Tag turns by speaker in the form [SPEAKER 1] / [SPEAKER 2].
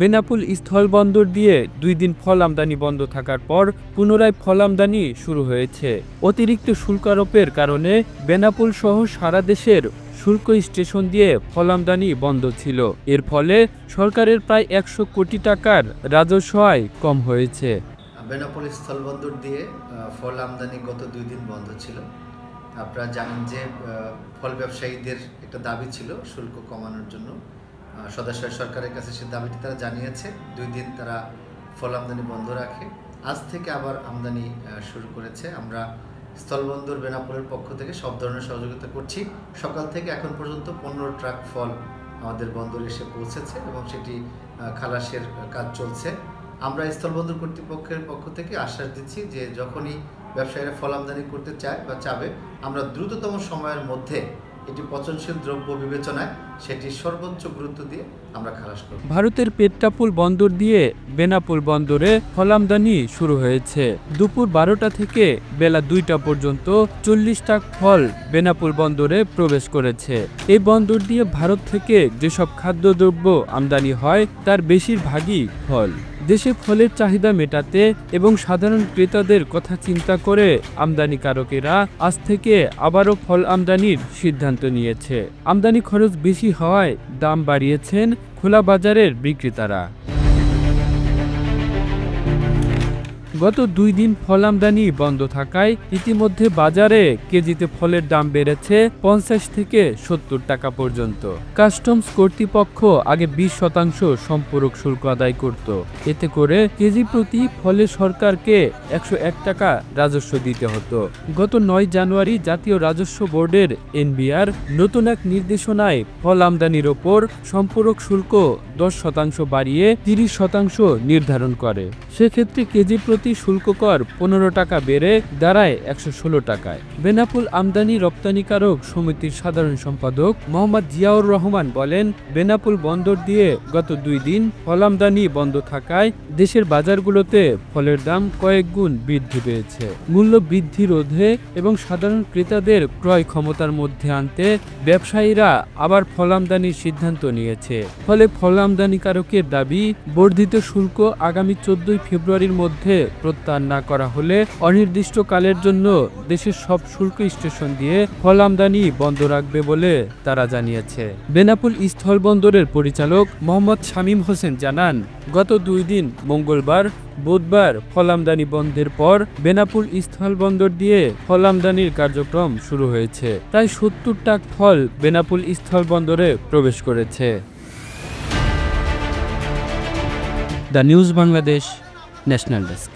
[SPEAKER 1] বেনাপোল স্থলবন্দর দিয়ে 2 দিন ফল আমদানি বন্ধ থাকার পর পুনরায় ফল আমদানি শুরু হয়েছে। অতিরিক্ত শুল্ক আরোপের কারণে বেনাপোল সহ সারা দেশের শুল্ক স্টেশন দিয়ে ফল আমদানি বন্ধ ছিল। এর ফলে সরকারের প্রায় 100 কোটি টাকার রাজস্ব আয় কম হয়েছে।
[SPEAKER 2] বেনাপোল স্থলবন্দর দিয়ে ফল আমদানি গত 2 দিন বন্ধ ছিল। আপনারা জানেন যে ফল ব্যবসায়ীদের একটা দাবি ছিল শুল্ক কমানোর জন্য। সদস্য সরকারের কাছে সে দাবিটি তারা জানিয়েছে। 2 দিন তারা ফল আমদানি বন্ধ রাখে। আজ থেকে আবার আমদানি শুরু করেছে। আমরা স্থলবন্দর বেনাপোলের পক্ষ থেকে সব ধরনের সহযোগিতা করছি। সকাল থেকে এখন পর্যন্ত 15 ট্রাক ফল আমাদের বন্দরে এসে পৌঁছেছে এবং সেটি খালাসের কাজ চলছে। আমরা স্থলবন্দর কর্তৃপক্ষের পক্ষ থেকে আশ্বাস দিচ্ছি যে যখনই ব্যবসায়ীরা ফল আমদানি করতে চায় বা চাবে, আমরা দ্রুততম সময়ের মধ্যে এটি পচনশীল দ্রব্য বিবেচনায় সেটি সর্বোচ্চ গুরুত্ব দিয়ে আমরা খালাস করব।
[SPEAKER 1] ভারতের পেট্টাপুল বন্দর দিয়ে বেনাপোল বন্দরে ফল আমদানি শুরু হয়েছে। দুপুর 12টা থেকে বেলা 2টা পর্যন্ত 40 ট্রাক ফল বেনাপোল বন্দরে প্রবেশ করেছে। এই বন্দর দিয়ে ভারত থেকে যেসব খাদ্যদ্রব্য আমদানি হয় তার বেশিরভাগই ফল। দেশে ফলের চাহিদা মেটাতে এবং সাধারণ ক্রেতাদের কথা চিন্তা করে আমদানিকারকেরা আজ থেকে আবারও ফল আমদানির সিদ্ধান্ত নিয়েছে। আমদানি খরচ বেশি হওয়ায় দাম বাড়িয়েছেন খোলা বাজারের বিক্রেতারা। গত 2 দিন ফল আমদানি বন্ধ থাকায় ইতিমধ্যে বাজারে কেজিতে ফলের দাম বেড়েছে 50 থেকে 70 টাকা পর্যন্ত। কাস্টমস কর্তৃপক্ষ আগে 20% সম্পূরক শুল্ক আদায় করত। এতে করে কেজি প্রতি ফলে সরকারকে 101 টাকা রাজস্ব দিতে হতো। গত 9 জানুয়ারি জাতীয় রাজস্ব বোর্ডের এনবিআর নতুন এক নির্দেশনায় ফল আমদানির ওপর সম্পূরক শুল্ক 10% বাড়িয়ে 30% নির্ধারণ করে। সেক্ষেত্রে কেজি প্রতি শুল্ক কর 15 টাকা বেড়ে দাঁড়ায় 116 টাকায়। বেনাপোল আমদানি রপ্তানিকারক সমিতির সাধারণ সম্পাদক মোহাম্মদ জিয়াউর রহমান বলেন, বেনাপোল বন্দর দিয়ে গত 2 দিন ফল আমদানি বন্ধ থাকায় দেশের বাজারগুলোতে ফলের দাম কয়েক গুণ বৃদ্ধি পেয়েছে। মূল্য বৃদ্ধি রোধে এবং সাধারণ ক্রেতাদের ক্রয় ক্ষমতার মধ্যে আনতে ব্যবসায়ীরা আবার ফল আমদানির সিদ্ধান্ত নিয়েছে। ফলে ফল আমদানিকারকের দাবি, বর্ধিত শুল্ক আগামী 14 ফেব্রুয়ারির মধ্যে প্রত্যাহার না করা হলে অনির্দিষ্টকালের জন্য দেশের সব শুল্ক স্টেশন দিয়ে ফল আমদানি বন্ধ রাখবে বলে তারা জানিয়েছে। বেনাপোল স্থলবন্দরের পরিচালক মোহাম্মদ শামীম হোসেন জানান, গত 2 দিন মঙ্গলবার, বুধবার ফল আমদানি বন্ধের পর বেনাপোল স্থলবন্দর দিয়ে ফল আমদানির কার্যক্রম শুরু হয়েছে। তাই 70 ট্রাক ফল বেনাপোল স্থলবন্দরে প্রবেশ করেছে। The news Bangladesh, national desk.